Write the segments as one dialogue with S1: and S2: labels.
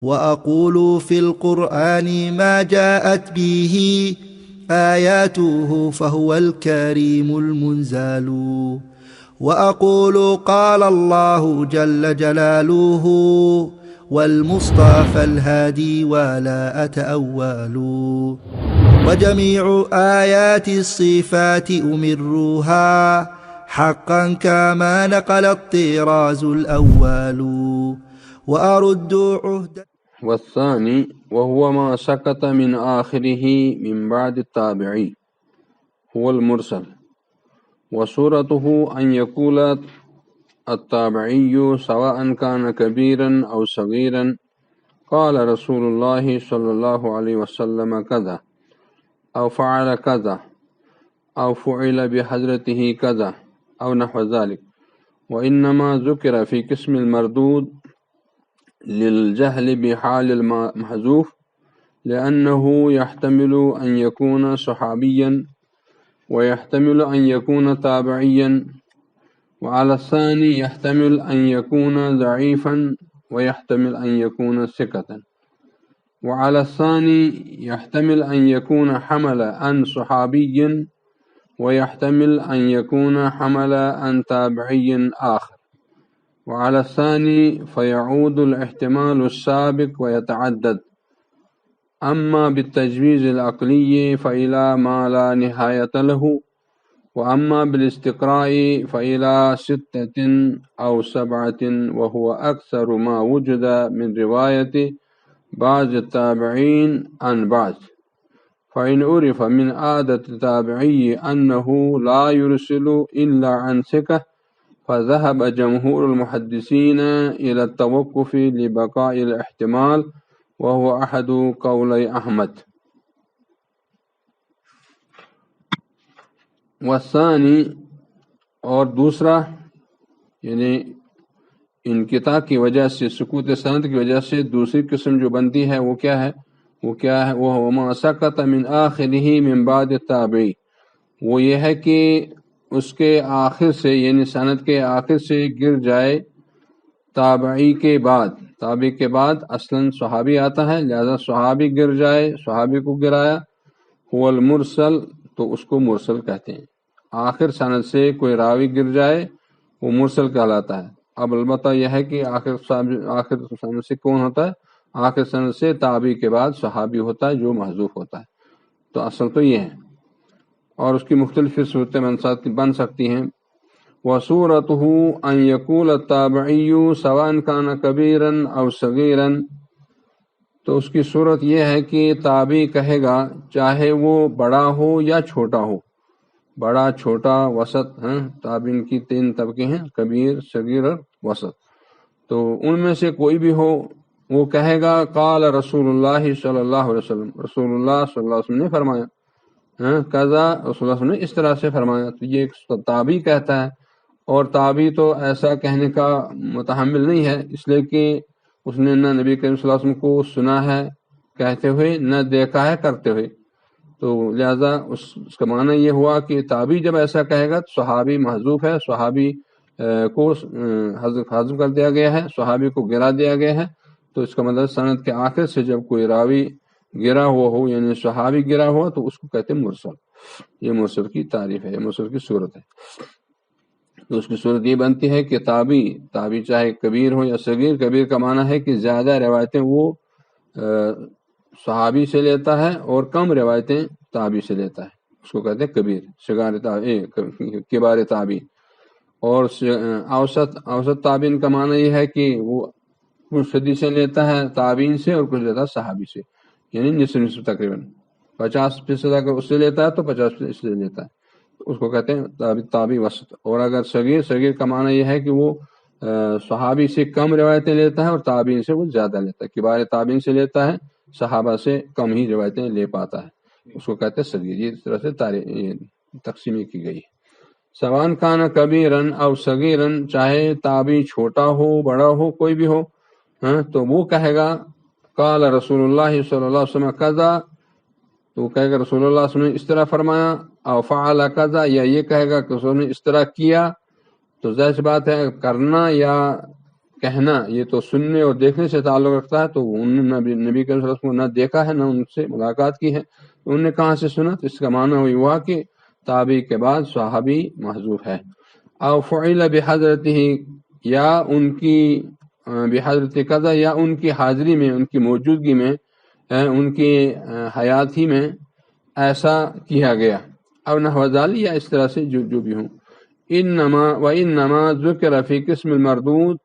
S1: وأقول في القرآن ما جاءت به آياته فهو الكريم المنزال. وأقول قال الله جل جلاله والمصطفى الهادي ولا أتأول. وجميع آيات الصفات أمرها حقا كما نقل الطراز الأول. وأرد عهد.
S2: والثاني وهو ما سكت من آخره من بعد التابعي هو المرسل، وصورته أن يقول التابعي سواء كان كبيرا أو صغيرا قال رسول الله صلى الله عليه وسلم كذا أو فعل كذا أو فعل بحضرته كذا أو نحو ذلك. وإنما ذكر في قسم المردود للجهل بحال المحذوف لأنه يحتمل أن يكون صحابيا ويحتمل أن يكون تابعيا، وعلى الثاني يحتمل أن يكون ضعيفا ويحتمل أن يكون ثقة، وعلى الثاني يحتمل أن يكون حمل عن صحابي ويحتمل أن يكون حمل عن تابعي آخر، وعلى الثاني فيعود الاحتمال السابق ويتعدد. أما بالتجويز العقلي فإلى ما لا نهاية له، وأما بالاستقراء فإلى 6 أو 7، وهو أكثر ما وجد من رواية بعض التابعين عن بعض. فإن عرف من عادة التابعي أنه لا يرسل إلا عن ثقة فذهب جمهور المحدثين إلى التوقف لبقاء الاحتمال، وهو أحد قولي أحمد. والثانی اور دوسرا یعنی انقطاع کی وجہ سے، سکوت سند کی وجہ سے دوسری قسم جو بنتی ہے وہ کیا ہے؟ وہ ما سقط من آخرہ من بعد التابعی، وہ یہ ہے کہ اس کے آخر سے یعنی سند کے آخر سے گر جائے تابعی کے بعد. تابعی کے بعد اصلاً صحابی آتا ہے، لہذا صحابی گر جائے، صحابی کو گرایا، هو المرسل، تو اس کو مرسل کہتے ہیں. آخر سند سے کوئی راوی گر جائے وہ مرسل کہلاتا ہے. اب البتہ یہ ہے کہ آخر سند سے کون ہوتا ہے؟ آخر سند سے تابعی کے بعد صحابی ہوتا ہے جو محذوف ہوتا ہے. تو اصل تو یہ ہے، اور اس کی مختلف صورتیں بن سکتی ہیں. وَصُورَتُهُ أَن يَقُولَ التَّابِعِيُّ سَوَاءً كَانَ كَبِيرًا أَوْ صَغِيرًا، تو اس کی صورت یہ ہے کہ تابعی کہے گا چاہے وہ بڑا ہو یا چھوٹا ہو، بڑا، چھوٹا، وسط ہیں. تابعین کی 3 طبقے ہیں، کبیر، صغیر اور وسط. تو ان میں سے کوئی بھی ہو وہ کہے گا قال رسول اللہ صلی اللہ علیہ وسلم، رسول اللہ صلی اللہ علیہ وسلم نے فرمایا، قضا، رسول اللہ صلی اللہ علیہ وسلم نے اس طرح سے فرمایا. تو یہ ایک تابعی کہتا ہے، اور تابعی تو ایسا کہنے کا متحمل نہیں ہے، اس لیے کہ اس نے نہ نبی کریم صلی اللہ علیہ وسلم کو سنا ہے کہتے ہوئے، نہ دیکھا ہے کرتے ہوئے. تو لہذا اس کا معنی یہ ہوا کہ تابعی جب ایسا کہے گا تو صحابی محذوف ہے، صحابی کو حذف کر دیا گیا ہے، صحابی کو گرا دیا گیا ہے. تو اس کا مطلب سند کے آخر سے جب کوئی راوی گرا ہوا ہو یعنی صحابی گرا ہوا تو اس کو کہتے ہیں مرسل. یہ مرسل کی تعریف ہے، یہ مرسل کی صورت ہے. تو اس کی صورت یہ بنتی ہے کہ تابعی چاہے کبیر ہو یا صغیر. کبیر کا معنی ہے کہ زیادہ روایتیں وہ صحابی سے لیتا ہے اور کم روایتیں تابعی سے لیتا ہے، اس کو کہتے ہیں کبیر. کبار تابعی. اور اوسط تابعین کا معنی یہ ہے کہ وہ کچھ صدی سے لیتا ہے تابعین سے اور کچھ لیتا ہے صحابی سے، یعنی نصف تقریباً 50% اگر اس سے لیتا ہے تو 50% اس سے لیتا ہے، اس کو کہتے ہیں تابعی وسط. اور اگر صغیر کا معنی یہ ہے کہ وہ صحابی سے کم روایتیں لیتا ہے اور تابعین سے وہ زیادہ لیتا ہے. کبار تابعین سے لیتا ہے، صحابہ سے کم ہی روایتیں لے پاتا ہے، اس کو کہتے ہیں صغیر. یہ اس طرح سے تقسیم کی گئی ہے. سواء کان کبیرن او صغیرن، چاہے تابعی چھوٹا ہو بڑا ہو کوئی بھی ہو، تو وہ کہے گا قال رسول اللہ صلی اللہ علیہ وسلم قضا، تو وہ کہے گا رسول اللہ صلی اللہ علیہ وسلم نے اس طرح فرمایا، او فعل قضا، یا یہ کہے گا کہ رسول نے اس طرح کیا. تو ظاہر سی بات ہے کرنا یا کہنا یہ تو سننے اور دیکھنے سے تعلق رکھتا ہے، تو انہوں نے نبی کریم صلی اللہ علیہ وسلم کو نہ دیکھا ہے نہ ان سے ملاقات کی ہے، تو انہوں نے کہاں سے سنا؟ تو اس کا معنی وہی ہوا کہ تابعی کے بعد صحابی محذوف ہے۔ او فعل بحضرتہ، یا ان کی بحضرت قضا، یا ان کی حاضری میں، ان کی موجودگی میں، ان کی حیات ہی میں ایسا کیا گیا، او نحو ذالک، یا اس طرح سے جو بھی ہوں۔ انما ذکر فی قسم المردود،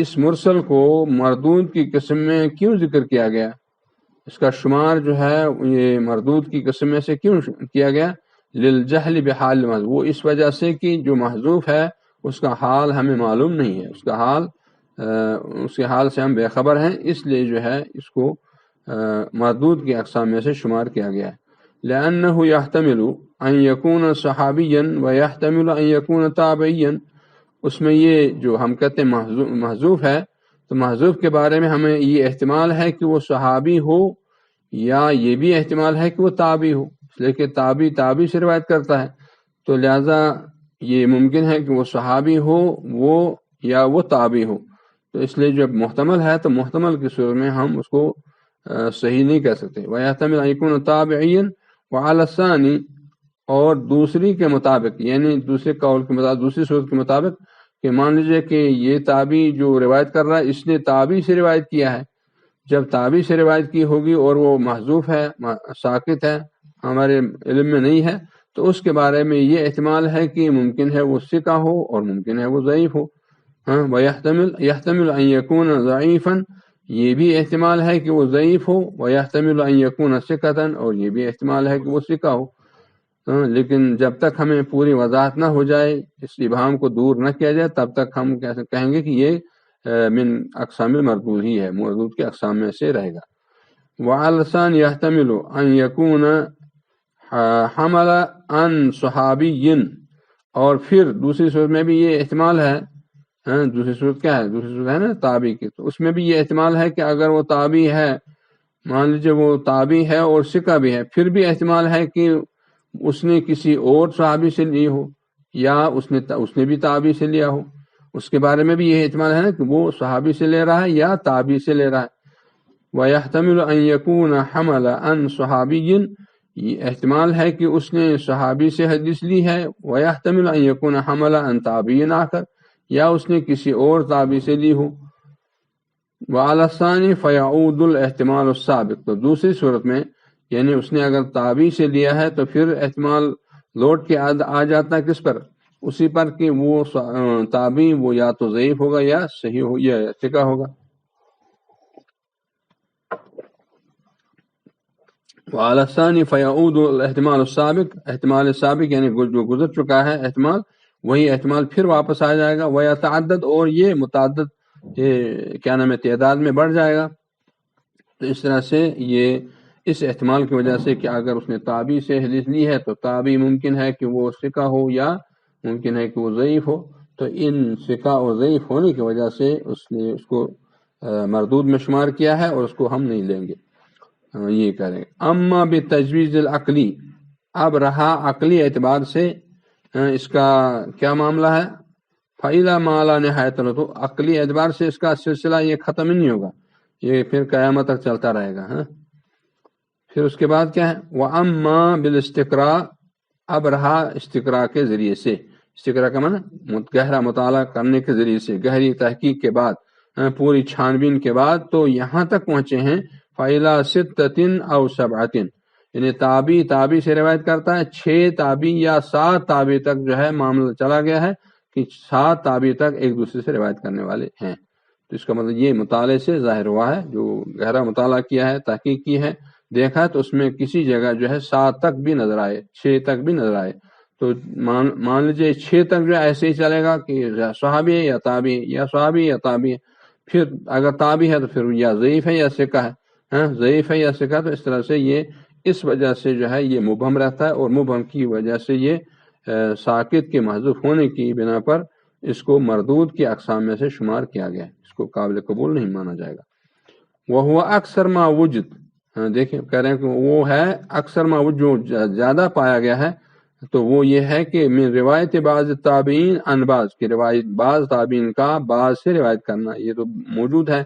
S2: اس مرسل کو مردود کی قسم میں کیوں ذکر کیا گیا؟ اس کا شمار جو ہے یہ مردود کی قسم میں سے کیوں کیا گیا؟ للجہل بحال المحذوف، وہ اس وجہ سے کہ جو محذوف ہے اس کا حال ہمیں معلوم نہیں ہے، اس کے حال سے ہم بے خبر ہیں، اس لیے جو ہے اس کو مردود کی اقسام میں سے شمار کیا گیا ہے۔ لأنه يحتمل ان يكون صحابيا ويحتمل ان يكون تابعيا، اس میں یہ جو ہم کہتے ہیں محذوف ہے، تو محذوف کے بارے میں ہمیں یہ احتمال ہے کہ وہ صحابی ہو، یا یہ بھی احتمال ہے کہ وہ تابعی ہو، اس لیے کہ تابعی سے روایت کرتا ہے، تو لہذا یہ ممکن ہے کہ وہ صحابی ہو یا وہ تابعی ہو، تو اس لیے جب محتمل ہے تو محتمل کی صورت میں ہم اس کو صحیح نہیں کہہ سکتے۔ وَيَحْتَمِلُ أَن يَكُونَ تَابِعِيًّا وَعَلَى الثَّانِي، اور دوسری کے مطابق، یعنی دوسرے قول کے مطابق، دوسری صورت کے مطابق، کہ مان لیجئے کہ یہ تابعی جو روایت کر رہا ہے اس نے تابعی سے روایت کیا ہے، جب تابعی سے روایت کی ہوگی اور وہ محذوف ہے، ساقط ہے، ہمارے علم میں نہیں ہے، تو اس کے بارے میں یہ احتمال ہے کہ ممکن ہے وہ ثقہ ہو اور ممکن ہے وہ ضعیف ہو۔ وَيَحْتَمِلُ أَن يَكُونَ ضَعِيفًا، یہ بھی احتمال ہے کہ وہ ضعیف ہو، وَيَحْتَمِلُ أَن يَكُونَ ثِقَةً، اور یہ بھی احتمال ہے کہ وہ ثقہ ہو۔ لیکن جب تک ہمیں پوری وضاحت نہ ہو جائے، اس ابہام کو دور نہ کیا جائے، تب تک ہم کہیں گے کہ یہ من اقسام المردود ہی ہے، مردود کے اقسام میں سے رہے گا۔ وعلى الثاني يحتمل ان يكون حمل عن صحابی، اور پھر دوسری صورت میں بھی یہ احتمال ہے، دوسری صورت کیا ہے؟ دوسری صورت ہے نا تابعی کی، تو اس میں بھی یہ احتمال ہے کہ اگر وہ تابعی ہے، مان لیجیے وہ تابعی ہے اور ثقہ بھی ہے، پھر بھی احتمال ہے کہ اس نے کسی اور صحابی سے لی ہو، یا اس نے بھی تابعی سے لیا ہو، اس کے بارے میں بھی یہ احتمال ہے نا کہ وہ صحابی سے لے رہا ہے یا تابعی سے لے رہا ہے۔ وَيَحْتَمِلُ أَن يَكُونَ حَمَلَ عَن صُحَابِيٍّ، یہ احتمال ہے کہ اس نے صحابی سے حدیث لی ہے۔ وَيَحْتَمِلُ أَن يَكُونَ حَمَلَ عَن تَابِعٍ آخر، یا اس نے کسی اور تابعی سے لی ہو۔ وَعَلَى الثَّانِي فَيَعُودُ الْاحْتِمَالُ السَّابِقُ، تو دوسری صورت میں یعنی اس نے اگر تابعی سے لیا ہے تو پھر احتمال لوٹ کے آ جاتا ہے کس پر؟ اسی پر کہ وہ تابعی وہ یا تو ضعیف ہوگا یا صحیح ہو یا ثقہ ہوگا۔ وعلی الثانی فیعود الاحتمال السابق، احتمال سابق یعنی جو گزر چکا ہے احتمال، وہی احتمال پھر واپس آ جائے گا۔ ویتعدد، اور یہ متعدد کیا نام ہے تعداد میں بڑھ جائے گا۔ تو اس طرح سے یہ اس احتمال کی وجہ سے کہ اگر اس نے تابعی سے حدیث لی ہے تو تابعی ممکن ہے کہ وہ ثقہ ہو یا ممکن ہے کہ وہ ضعیف ہو، تو ان ثقہ اور ضعیف ہونے کی وجہ سے اس نے اس کو مردود میں شمار کیا ہے اور اس کو ہم نہیں لیں گے، یہ کریں۔ اما بتجویز العقلی، اب رہا عقلی اعتبار سے اس کا کیا معاملہ ہے؟ فَإِذَا مَا لَا نِهَایَةَ لَهُ، تو عقلی اعتبار سے اس کا سلسلہ یہ ختم ہی نہیں ہوگا، یہ پھر قیامت تک چلتا رہے گا۔ پھر اس کے بعد کیا ہے؟ وَأَمَّا بِالْإِسْتِقْرَاء، اب رہا استقراء کے ذریعے سے، استقراء کا معنی گہرا مطالعہ کرنے کے ذریعے سے، گہری تحقیق کے بعد، پوری چھانبین کے بعد، تو یہاں تک پہنچے ہیں فَإِلَى سِتَّةٍ أَوْ سَبْعَةٍ، یعنی تابعی سے روایت کرتا ہے، 6 تابعی یا 7 تابعی تک جو ہے معاملہ چلا گیا ہے کہ 7 تابعی تک ایک دوسرے سے روایت کرنے والے ہیں۔ تو اس کا مطلب یہ مطالعے سے ظاہر ہوا ہے، جو گہرا مطالعہ کیا ہے، تحقیق کی ہے، دیکھا تو اس میں کسی جگہ جو ہے 7 تک بھی نظر آئے، 6 تک بھی نظر آئے، تو مان لیجیے 6 تک جو ایسے ہی چلے گا کہ صحابی ہے یا تابعی، یا صحابی یا تابعی، پھر اگر تابعی ہے تو پھر یا ضعیف ہے یا ثقہ ہے، ضعیف ہے یا ثقہ، تو اس طرح سے یہ اس وجہ سے جو ہے یہ مبہم رہتا ہے، اور مبہم کی وجہ سے یہ ساقط کے محذوف ہونے کی بنا پر اس کو مردود کی اقسام میں سے شمار کیا گیا، اس کو قابل قبول نہیں مانا جائے گا۔ وہ اکثر ما وجد، دیکھیں کہہ رہے ہیں کہ وہ ہے اکثر ما وجد، جو زیادہ پایا گیا ہے، تو وہ یہ ہے کہ من روایت بعض تابعین عن بعض کی روایت بعض تابعین کا بعض سے روایت کرنا، یہ تو موجود ہے،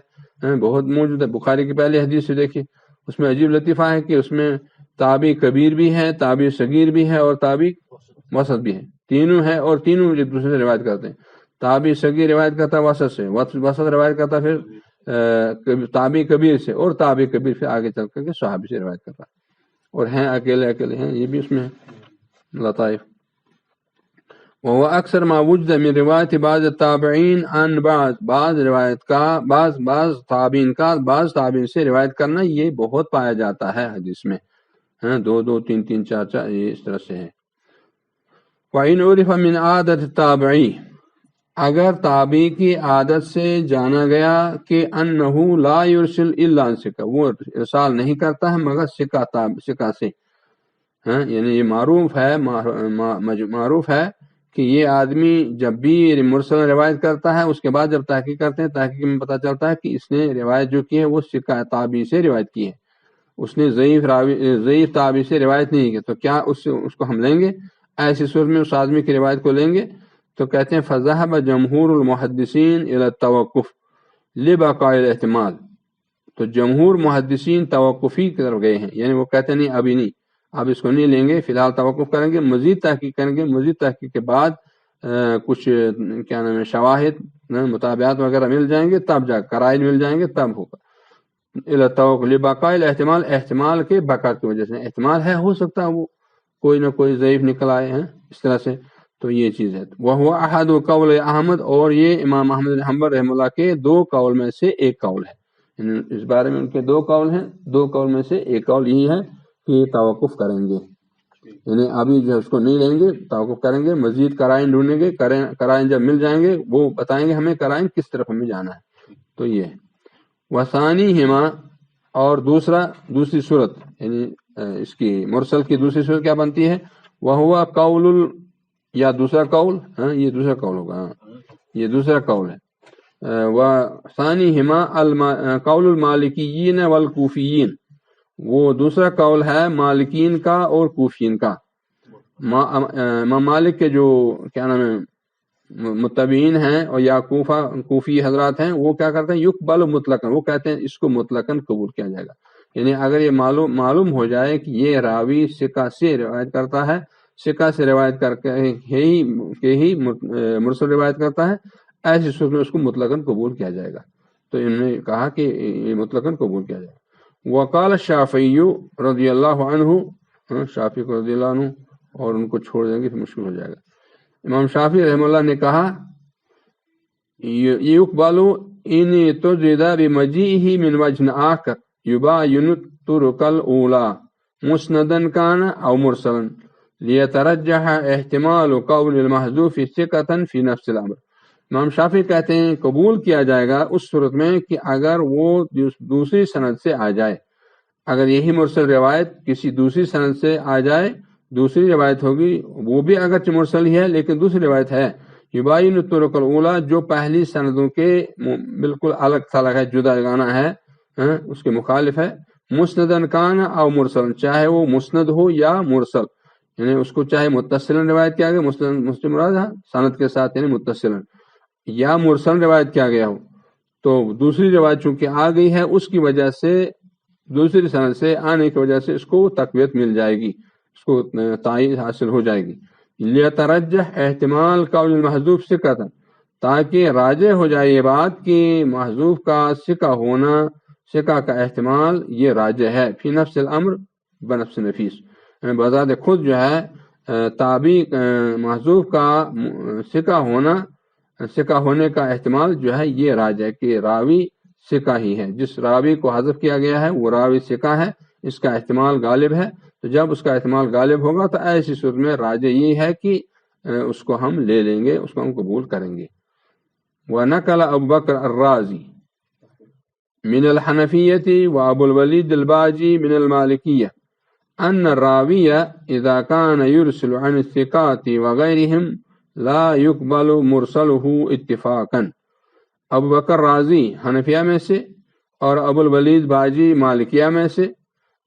S2: بہت موجود ہے۔ بخاری کی پہلی حدیث سے دیکھیے، اس میں عجیب لطیفہ ہے کہ اس میں تابعی کبیر بھی ہے، تابعی صغیر بھی ہے اور تابعی وسط بھی ہے، تینوں ہے، اور تینوں ایک دوسرے سے روایت کرتے ہیں۔ تابعی صغیر روایت کرتا ہے وسط سے، وسط روایت کرتا ہے پھر تابعی کبیر سے، اور تابعی کبیر پھر آگے چل کر کے صحابی سے روایت کرتا ہے، اور ہیں اکیلے ہیں، یہ بھی اس میں لطائف۔ وہ اکثر ما وجد من روایت بعض التابعین عن بعض روایت کا بعض تابعین کا بعض تابعین سے روایت کرنا، یہ بہت پایا جاتا ہے حدیث میں، دو تین چار یہ اس طرح سے ہے۔ وَإِنْ عُرِفَ مِنْ عَادَةِ التَّابِعِي، اگر تابعی کی عادت سے جانا گیا کہ انہو لا یرسل الا عن ثقہ، وہ ارسال نہیں کرتا ہے مگر ثقہ سے، یعنی یہ معروف ہے کہ یہ آدمی جب بھی مرسل روایت کرتا ہے، اس کے بعد جب تحقیق کرتے ہیں، تحقیق میں پتہ چلتا ہے کہ اس نے روایت جو کی ہے وہ ثقہ تابعی سے روایت کی ہے، اس نے ضعیف تابعی سے روایت نہیں کی، تو کیا اس کو ہم لیں گے؟ ایسی صورت میں اس آدمی کی روایت کو لیں گے؟ تو کہتے ہیں فذهب جمہور المحدثین الی التوقف لبقاء الاحتمال، تو جمہور محدثین توقفی کی طرف گئے ہیں، یعنی وہ کہتے ہیں نہیں ابھی نہیں، اب اس کو نہیں لیں گے، فی الحال توقف کریں گے، مزید تحقیق کریں گے، مزید تحقیق کے بعد کچھ کیا نام ہے شواہد مطابعات وغیرہ مل جائیں گے، تب جا قرائن مل جائیں گے، تب ہوگا۔ توقف لبقاء الاحتمال، احتمال کے بقا کی وجہ سے، احتمال ہے ہو سکتا ہے وہ کوئی نہ کوئی ضعیف نکل آئے ہیں اس طرح سے، تو یہ چیز ہے۔ وہ احد قول احمد، اور یہ امام احمد بن حنبل رحمہ اللہ کے دو قول میں سے ایک قول ہے، اس بارے میں ان کے دو قول ہیں، دو قول میں سے ایک قول یہی ہے کہ توقف کریں گے، یعنی ابھی جو اس کو نہیں لیں گے، توقف کریں گے، مزید قرائن ڈھونڈیں گے، قرائن جب مل جائیں گے وہ بتائیں گے ہمیں قرائن کس طرف ہمیں جانا ہے، تو یہ ہے۔ وثانیہما، اور دوسری صورت یعنی اس کی مرسل کی دوسری صورت کیا بنتی ہے؟ وہ قول یا دوسرا قول، یہ دوسرا قول ہوگا، یہ دوسرا قول ہے۔ وثانیہما قول المالکیین والکوفیین، وہ دوسرا قول ہے مالکین کا اور کوفیین کا۔ امام مالک کے جو کیا نام ہے متبعین ہیں اور یا کوفی حضرات ہیں، وہ کیا کرتے ہیں یقبل مطلقاً، وہ کہتے ہیں اس کو مطلقاً قبول کیا جائے گا، یعنی اگر یہ معلوم ہو جائے کہ یہ راوی ثقہ سے روایت کرتا ہے، ثقہ سے روایت کر کے ہی مرسل روایت کرتا ہے، ایسی صورت میں اس کو مطلقاً قبول کیا جائے گا، تو انہوں نے کہا کہ یہ مطلقاً قبول کیا جائے گا۔ وقال الشافعی رضی اللہ عنہ، شافعی کو رضی اللہ عنہ، اور ان کو چھوڑ دیں گے تو مشکل ہو جائے گا۔ امام شافعی رحمہ اللہ نے کہا یقبل ان تجد بمجیئہ من وجہ آخر یباین الطرق الاولی مسندا کان او مرسلا لیترجح احتمال قول المحذوف ثقۃ فی نفس الامر۔ امام شافعی کہتے ہیں قبول کیا جائے گا اس صورت میں کہ اگر وہ دوسری سند سے آ جائے، اگر یہی مرسل روایت کسی دوسری سند سے آ جائے، دوسری روایت ہوگی، وہ بھی اگرچہ مرسل ہی ہے لیکن دوسری روایت ہے، یباین الطرق الاولی، جو پہلی سندوں کے بالکل الگ تھلگ ہے، جدا گانا ہے، اس کے مخالف ہے، مسندن کان او مرسل، چاہے وہ مسند ہو یا مرسل، یعنی اس کو چاہے متصلن روایت کیا گیا، مسلم مراد ہے سند کے ساتھ یعنی متصلن، یا مرسل روایت کیا گیا ہو، تو دوسری روایت چونکہ آ گئی ہے اس کی وجہ سے، دوسری سند سے آنے کی وجہ سے اس کو تقویت مل جائے گی، اس کو تائید حاصل ہو جائے گی۔ لیترجح احتمال قول المحذوف ثقۃ، تاکہ راجح ہو جائے یہ بات کہ محذوف کا ثقہ ہونا، ثقہ کا احتمال یہ راجح ہے، فی نفس الامر، بنفس نفیس، بذات خود جو ہے تابعی محذوف کا ثقہ ہونے کا احتمال جو ہے یہ راجح ہے کہ راوی ثقہ ہی ہے، جس راوی کو حذف کیا گیا ہے وہ راوی ثقہ ہے، اس کا احتمال غالب ہے، تو جب اس کا احتمال غالب ہوگا تو ایسی صورت میں راجح یہ ہے کہ اس کو ہم لے لیں گے، اس کو ہم قبول کریں گے۔ وَنَقَلَ أَبُو بَكْرَ الرَّازِي من الحنفية وأبو الوليد الباجي من المالكية أن الراوي إذا كان يرسل عن الثقات وغيرهم لا يقبل مرسله اتفاقا۔ ابو بکر رازی حنفیہ میں سے اور ابو الولید باجی مالکیہ میں سے،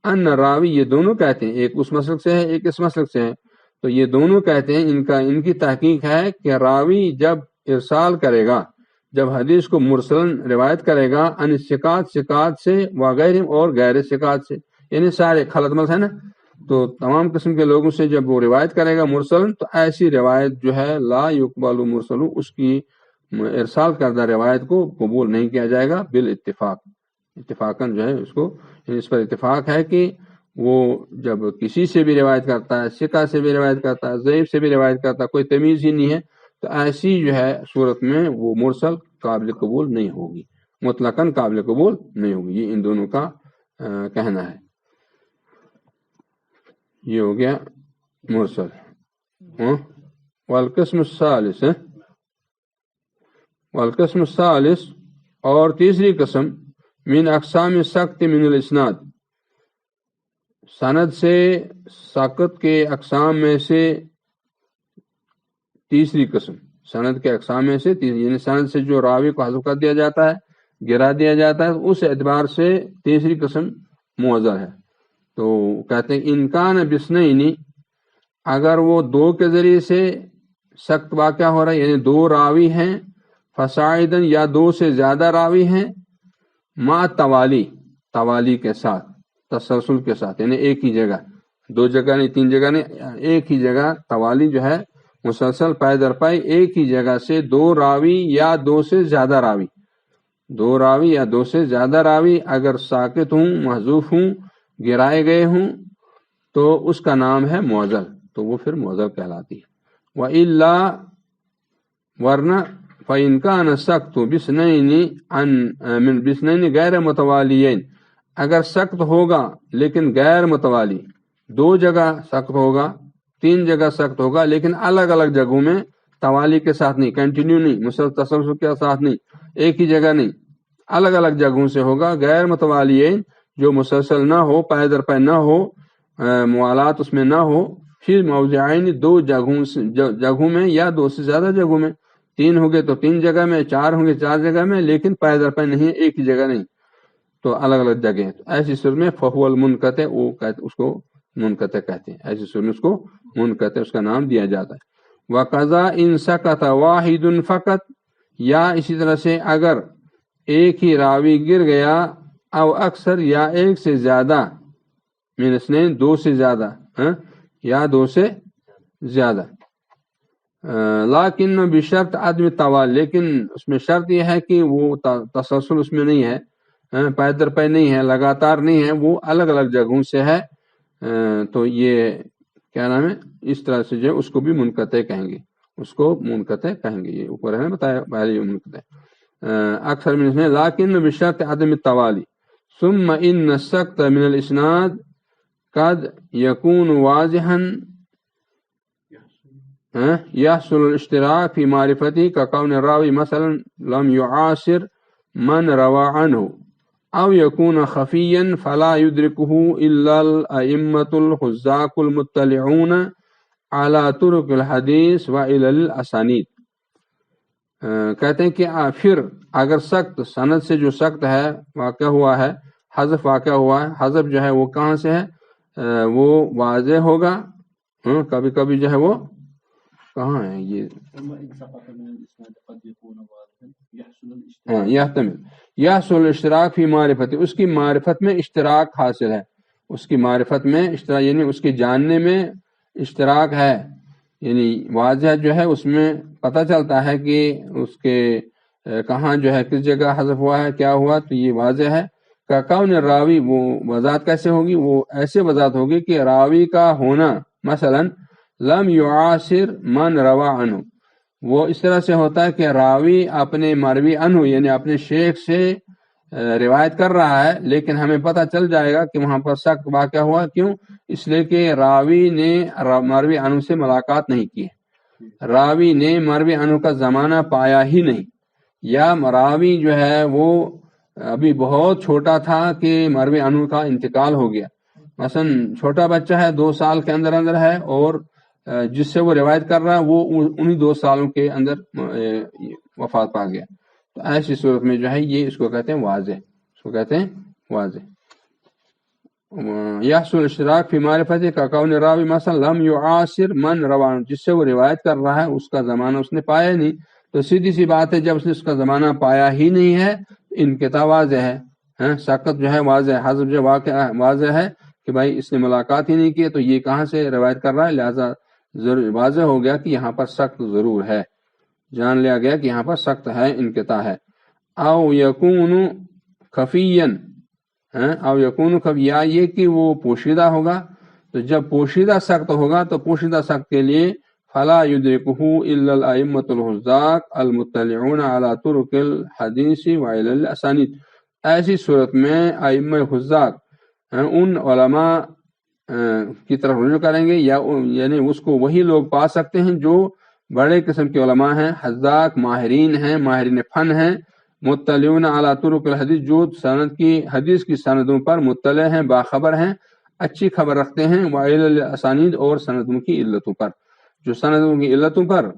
S2: ان راوی، یہ دونوں کہتے ہیں، ایک اس مسلک سے ہے ایک اس مسلک سے ہے، تو یہ دونوں کہتے ہیں ان کی تحقیق ہے کہ راوی جب ارسال کرے گا، جب حدیث کو مرسلن روایت کرے گا ان ثقات سے وغیر اور غیر ثقات سے، یعنی سارے خلط ملط ہے نا، تو تمام قسم کے لوگوں سے جب وہ روایت کرے گا مرسلن، تو ایسی روایت جو ہے لا یقبل مرسل، اس کی ارسال کردہ روایت کو قبول نہیں کیا جائے گا بالاتفاق، اتفاقاً جو ہے اس پر اتفاق ہے کہ وہ جب کسی سے بھی روایت کرتا ہے، ثقہ سے بھی روایت کرتا ہے، ضعیف سے بھی روایت کرتا ہے، کوئی تمیز ہی نہیں ہے، تو ایسی جو ہے صورت میں وہ مرسل قابل قبول نہیں ہوگی، مطلقاً قابل قبول نہیں ہوگی۔ یہ ان دونوں کا کہنا ہے۔ یہ ہو گیا مرسل۔ والقسم الثالث، والقسم الثالث اور تیسری قسم من اقسام سخت من الاسناد، سند سے سقط کے اقسام میں سے تیسری قسم، سند کے اقسام میں سے یعنی سند سے جو راوی کو حذف کر دیا جاتا ہے، گرا دیا جاتا ہے، اس اعتبار سے تیسری قسم معذر ہے۔ تو کہتے ہیں انکان بسنینی، اگر وہ دو کے ذریعے سے سخت واقع ہو رہا ہے، یعنی دو راوی ہیں، فصاعدن یا دو سے زیادہ راوی ہیں، ما توالی کے ساتھ، تسلسل کے ساتھ، یعنی ایک ہی جگہ، دو جگہ نہیں، تین جگہ نہیں، ایک ہی جگہ، توالی جو ہے مسلسل پائے در پائے ایک ہی جگہ سے دو راوی یا دو سے زیادہ راوی، دو راوی یا دو سے زیادہ راوی اگر ساکت ہوں، محذوف ہوں، گرائے گئے ہوں، تو اس کا نام ہے معضل، تو وہ پھر معضل کہلاتی ہے۔ وَإِلَّا، ورنہ فَإِنْ كَانَ سَقْطُ بِسْنَيْنِ غَيْرَ مُتَوَالِيَيْنِ، اگر سخت ہوگا لیکن غیر متوالی، دو جگہ سخت ہوگا، تین جگہ سخت ہوگا، لیکن الگ الگ جگہوں میں، توالی کے ساتھ نہیں، کنٹینیو نہیں، مسلسل تسلسل کے ساتھ نہیں، ایک ہی جگہ نہیں، الگ الگ جگہوں سے ہوگا، غیر متوالیین، جو مسلسل نہ ہو، پائے در پائے نہ ہو، موالات اس میں نہ ہو، پھر موضعین، دو جگہوں میں یا دو سے زیادہ جگہوں میں، تین ہوں گے تو تین جگہ میں، چار ہوں گے چار جگہ میں، لیکن پائے در پائے نہیں، ایک ہی جگہ نہیں، تو الگ الگ جگہ، ایسی صورت میں فہو المنقطع، وہ اس کو منقطع کہتے ہیں، ایسی صورت میں اس کو منقطع اس کا نام دیا جاتا ہے۔ وقضا ان سقط واحد فقط، یا اسی طرح سے اگر ایک ہی راوی گر گیا، او اکثر یا ایک سے زیادہ، من اثنین، دو سے زیادہ، یا دو سے زیادہ، لیکن بشرط عدم طوال، لیکن اس میں شرط یہ ہے کہ وہ تسلسل اس میں نہیں ہے، پائے در پائے نہیں ہے، لگاتار نہیں ہے، وہ الگ الگ جگہوں سے ہے، تو یہ کیا نام ہے، اس طرح سے جو اس کو بھی منقطع کہیں گے، اس کو منقطع کہیں گے، یہ اوپر ہے نا بتایا پہلے منقطع اکثر من اثنین، لیکن بشرط عدم التوالی، ثم ان السقط من الاسناد قد يكون واضحا يحصل الاشتراك في معرفته ككون الراوي مثلا لم يعاصر من روى عنه، او يكون خفيا فلا يدركه الا الائمة الحذاق المطلعون على طرق الحديث والى الاسانید۔ کہتے ہیں کہ پھر اگر سخت سند سے جو سخت ہے واقع ہوا ہے، حذف واقع ہوا ہے، حذف جو ہے وہ کہاں سے ہے، وہ واضح ہوگا، کبھی کبھی جو ہے وہ کہاں ہے، یہ یحتمل یحصل الاشتراک فی معرفت، اس کی معرفت میں اشتراک حاصل ہے، اس کی معرفت میں اشتراک، یعنی اس کے جاننے میں اشتراک ہے، یعنی واضح جو ہے اس میں پتہ چلتا ہے کہ اس کے کہاں جو ہے کس جگہ حذف ہوا ہے، کیا ہوا، تو یہ واضح ہے۔ کا کون راوی، وہ وضاحت کیسے ہوگی، وہ ایسے وضاحت ہوگی کہ راوی کا ہونا مثلا لم یعاصر من روا عنہ، وہ اس طرح سے ہوتا ہے کہ راوی اپنے مروی عنہ یعنی اپنے شیخ سے روایت کر رہا ہے، لیکن ہمیں پتہ چل جائے گا کہ وہاں پر سخت واقع ہوا، کیوں، اس لیے کہ راوی نے مروی عنہ سے ملاقات نہیں کی، راوی نے مروی عنہ کا زمانہ پایا ہی نہیں، یا راوی جو ہے وہ ابھی بہت چھوٹا تھا کہ مروی عنہ کا انتقال ہو گیا، مثلا چھوٹا بچہ ہے، 2 سال کے اندر اندر ہے، اور جس سے وہ روایت کر رہا ہے وہ انہی 2 سالوں کے اندر وفات پا گیا، تو ایسی صورت میں جو ہے یہ اس کو کہتے ہیں واضح، اس کو کہتے ہیں واضح۔ یحصل اشتراک فی معرفت کا کون راوی مثلا لم یعاصر من روان، جس سے وہ روایت کر رہا ہے اس کا زمانہ اس نے پایا نہیں، تو سیدھی سی بات ہے جب اس نے اس کا زمانہ پایا ہی نہیں ہے انقطاع واضح ہے، سقط جو ہے واضح ہے، حذف جو واضح ہے کہ بھائی اس نے ملاقات ہی نہیں کی، تو یہ کہاں سے روایت کر رہا ہے، لہذا واضح ہو گیا کہ یہاں پر سخت ضرور ہے، جان لیا گیا کہ یہاں پر سخت ہے، انقطاع ہے۔ او یکون خفیا، او یکون خفی، یا یہ کہ وہ پوشیدہ ہوگا، تو جب پوشیدہ سخت ہوگا تو پوشیدہ سخت کے لیے فلا یدرکہ الا الائمۃ الحذاق المطلعون علی طرق الحدیث وعلی الاسانید، ایسی صورت میں ائمہ حذاق ان علماء کی طرف رجوع کریں گے، یا یعنی اس کو وہی لوگ پا سکتے ہیں جو بڑے قسم کے علماء ہیں، حذاق ماہرین ہیں، ماہرین فن ہیں، مطلعون علی طرق الحدیث، جو سند کی حدیث کی سندوں پر مطلع ہیں، باخبر ہیں، اچھی خبر رکھتے ہیں، وعلی الاسانید، اور سندوں کی علتوں پر، جو سندوں کی علتوں پر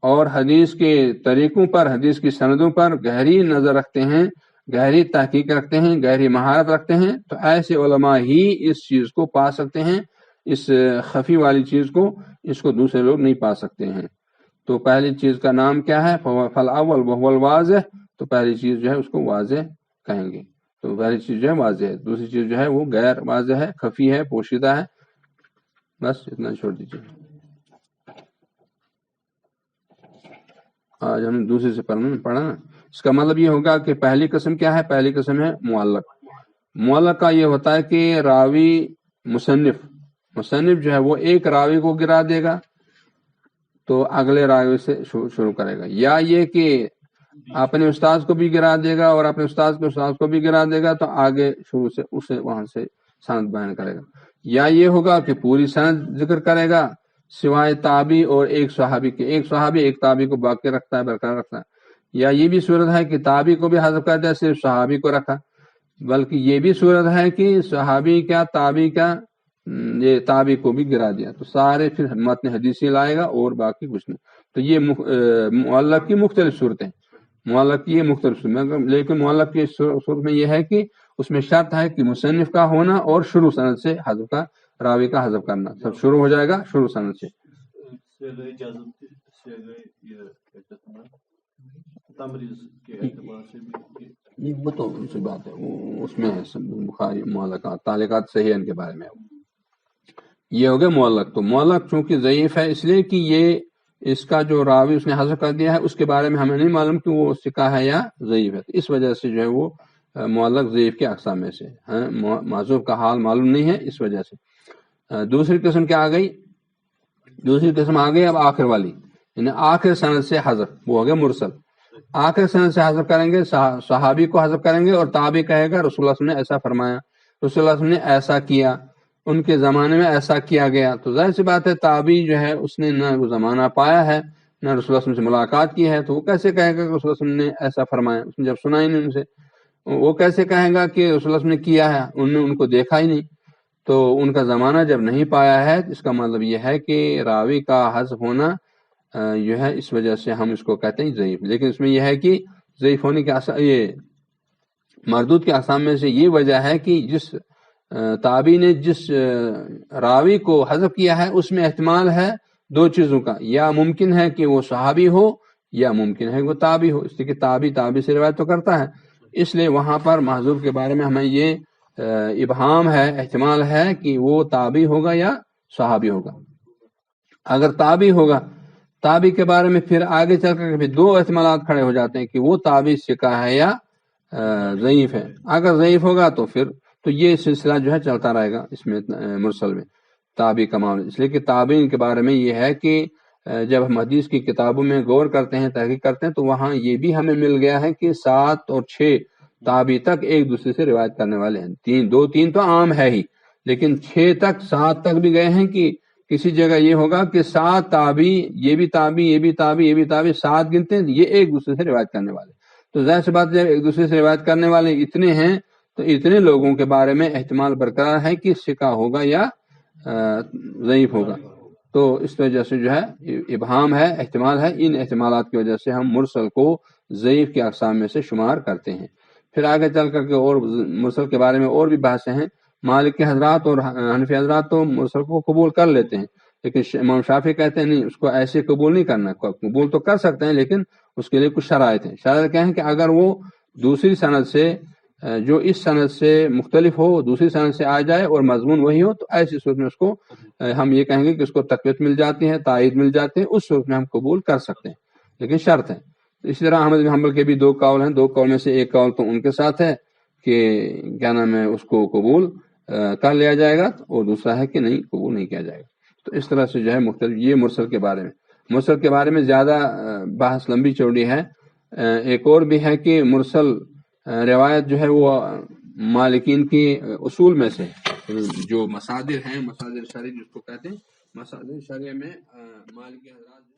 S2: اور حدیث کے طریقوں پر، حدیث کی سندوں پر گہری نظر رکھتے ہیں، گہری تحقیق رکھتے ہیں، گہری مہارت رکھتے ہیں، تو ایسے علماء ہی اس چیز کو پا سکتے ہیں، اس خفی والی چیز کو، اس کو دوسرے لوگ نہیں پا سکتے ہیں۔ تو پہلی چیز کا نام کیا ہے، فالاول وهو الواضح، تو پہلی چیز جو ہے اس کو واضح کہیں گے، تو پہلی چیز جو ہے واضح ہے، دوسری چیز جو ہے وہ غیر واضح ہے، خفی ہے، پوشیدہ ہے، بس اتنا چھوڑ دیجیے۔ آج ہم نے دوسرے سے پڑھا نا، اس کا مطلب یہ ہوگا کہ پہلی قسم کیا ہے، پہلی قسم ہے معلق۔ معلق کا یہ ہوتا ہے کہ راوی مصنف جو ہے وہ ایک راوی کو گرا دے گا تو اگلے راوی سے شروع کرے گا، یا یہ کہ اپنے استاد کو بھی گرا دے گا اور اپنے استاد کے استاد کو بھی گرا دے گا، تو آگے شروع سے اسے وہاں سے سند بیان کرے گا، یا یہ ہوگا کہ پوری سند ذکر کرے گا سوائے تابعی اور ایک صحابی کے، ایک صحابی ایک تابعی کو باقی رکھتا ہے، برقرار رکھتا ہے، یا یہ بھی صورت ہے کہ تابعی کو بھی حذف کر دیا، صرف صحابی کو رکھا، بلکہ یہ بھی صورت ہے کہ صحابی کیا تابعی کا یہ تابعی کو بھی گرا دیا، تو سارے پھر متن حدیثی لائے گا اور باقی کچھ نہیں۔ تو یہ معلق کی مختلف صورتیں، معلق کی یہ مختلف صورتیں، لیکن معلق کی صورت میں یہ ہے کہ اس میں شرط ہے کہ مصنف کا ہونا اور شروع سند سے حذف کا، راوی کا حذف کرنا، سب شروع ہو جائے گا شروع سند سے۔ وہ تو دوسری بات ہے، اس میں بخاری معلقات تعلیقات صحیح ان کے بارے میں یہ ہو گیا معلق۔ تو معلق چونکہ ضعیف ہے اس لیے کہ یہ اس کا جو راوی اس نے حذف کر دیا ہے اس کے بارے میں ہمیں نہیں معلوم کہ وہ ثقہ ہے یا ضعیف ہے، اس وجہ سے جو ہے وہ معلق ضعیف کے اقسام میں سے ہے، معذوف کا حال معلوم نہیں ہے اس وجہ سے۔ دوسری قسم کیا آ گئی، دوسری قسم آ گئی اب آخر والی، یعنی آخر سند سے حذف، وہ ہو گیا مرسل۔ آخر سند سے حذف کریں گے، صحابی کو حذف کریں گے اور تابعی کہے گا رسول اللہ صلی اللہ علیہ وسلم نے ایسا فرمایا، رسول اللہ صلی اللہ علیہ وسلم نے ایسا کیا، ان کے زمانے میں ایسا کیا گیا، تو ظاہر سی بات ہے تابعی جو ہے اس نے نہ وہ زمانہ پایا ہے نہ رسول اللہ صلی اللہ علیہ وسلم سے ملاقات کی ہے، تو وہ کیسے کہے گا کہ رسول اللہ صلی اللہ علیہ وسلم نے ایسا فرمایا، اس نے جب سنا ہی نہیں ان سے، وہ کیسے کہے گا کہ رسول اللہ صلی اللہ علیہ وسلم نے کیا ہے، انہوں نے ان کو دیکھا ہی نہیں، تو ان کا زمانہ جب نہیں پایا ہے، اس کا مطلب یہ ہے کہ راوی کا حذف ہونا جو ہے اس وجہ سے ہم اس کو کہتے ہیں ضعیف۔ لیکن اس میں یہ ہے کہ ضعیف ہونے کے یہ مردود کے اقسام میں سے یہ وجہ ہے کہ جس تابعی نے جس راوی کو حذف کیا ہے اس میں احتمال ہے دو چیزوں کا، یا ممکن ہے کہ وہ صحابی ہو یا ممکن ہے کہ وہ تابعی ہو، اس لیے کہ تابعی سے روایت تو کرتا ہے، اس لیے وہاں پر محذوف کے بارے میں ہمیں یہ ابہام ہے، احتمال ہے کہ وہ تابعی ہوگا یا صحابی ہوگا۔ اگر تابعی ہوگا، تابعی کے بارے میں پھر آگے چل کر دو احتمالات کھڑے ہو جاتے ہیں کہ وہ تابعی ثقہ ہے یا ضعیف ہے۔ اگر ضعیف ہوگا تو پھر تو یہ سلسلہ جو ہے چلتا رہے گا اس میں مرسل میں تابعی کا معاملہ، اس لیے کہ تابعین کے بارے میں یہ ہے کہ جب ہم حدیث کی کتابوں میں غور کرتے ہیں، تحقیق کرتے ہیں، تو وہاں یہ بھی ہمیں مل گیا ہے کہ 7 اور 6 تابعی تک ایک دوسرے سے روایت کرنے والے ہیں، 2-3 تو عام ہے ہی، لیکن 6 تک 7 تک بھی گئے ہیں کہ کسی جگہ یہ ہوگا کہ 7 تابعی، یہ بھی تابعی، یہ بھی تابعی، یہ بھی تابعی، 7 گنتے ہیں، یہ ایک دوسرے سے روایت کرنے والے، تو ظاہر سی بات جب ایک دوسرے سے روایت کرنے والے اتنے ہیں تو اتنے لوگوں کے بارے میں احتمال برقرار ہے کہ ثقہ ہوگا یا ضعیف ہوگا، تو اس وجہ سے جو ہے ابہام ہے، احتمال ہے، ان احتمالات کی وجہ سے ہم مرسل کو ضعیف کے اقسام میں سے شمار کرتے ہیں۔ پھر آگے چل کر کے اور مرسل کے بارے میں اور بھی بحثیں ہیں، مالکی حضرات اور حنفی حضرات تو مرسل کو قبول کر لیتے ہیں، لیکن امام شافعی کہتے ہیں نہیں، اس کو ایسے قبول نہیں کرنا، قبول تو کر سکتے ہیں لیکن اس کے لیے کچھ شرائط ہیں۔ شرائط کیا ہیں کہ اگر وہ دوسری سند سے جو اس سند سے مختلف ہو، دوسری سند سے آ جائے اور مضمون وہی ہو، تو ایسی صورت میں اس کو ہم یہ کہیں گے کہ اس کو تقویت مل جاتی ہے، تائید مل جاتی ہے، اس صورت میں ہم قبول کر سکتے ہیں، لیکن شرط ہے۔ اسی طرح احمد بن حنبل کے بھی دو قول ہیں، دو قول میں سے ایک قول تو ان کے ساتھ ہے کہ کیا نام ہے اس کو قبول کر لیا جائے گا، اور دوسرا ہے کہ نہیں، قبول نہیں کیا جائے گا۔ تو اس طرح سے جو ہے مختلف، یہ مرسل کے بارے میں۔ مرسل کے بارے میں زیادہ بحث لمبی چوڑی ہے۔ ایک اور بھی ہے کہ مرسل روایت جو ہے وہ مالکین کی اصول میں سے جو مصادر ہیں، مصادر شرعی جس کو کہتے ہیں، مصادر شرعی میں مالکی حضرات